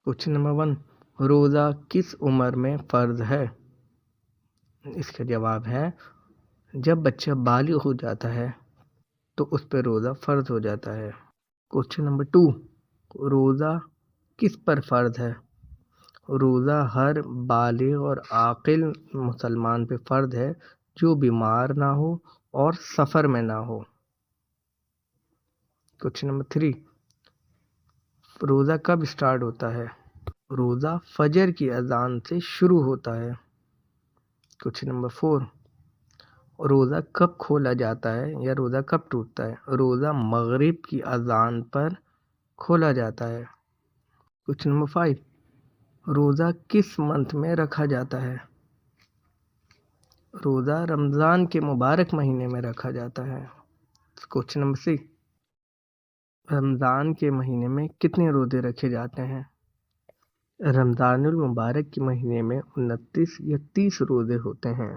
Question number 1, रोज़ा किस उम्र में फ़र्ज है? इसका जवाब है जब बच्चा बालिग हो जाता है तो उस पर रोज़ा फ़र्ज हो जाता है। क्वेश्चन नंबर 2, रोज़ा किस पर फ़र्ज है? रोज़ा हर बालिग और आकिल मुसलमान पे फ़र्ज है जो बीमार ना हो और सफ़र में ना हो। क्वेश्चन नंबर 3, रोज़ा कब स्टार्ट होता है? रोज़ा फजर की अजान से शुरू होता है। क्वेश्चन नंबर 4, रोज़ा कब खोला जाता है या रोज़ा कब टूटता है? रोज़ा मगरिब की अजान पर खोला जाता है। क्वेश्चन नंबर 5, रोज़ा किस मंथ में रखा जाता है? रोज़ा रमज़ान के मुबारक महीने में रखा जाता है। क्वेश्चन नंबर 6, रमज़ान के महीने में कितने रोज़े रखे जाते हैं? रमज़ानुल मुबारक के महीने में 29 या 30 रोज़े होते हैं।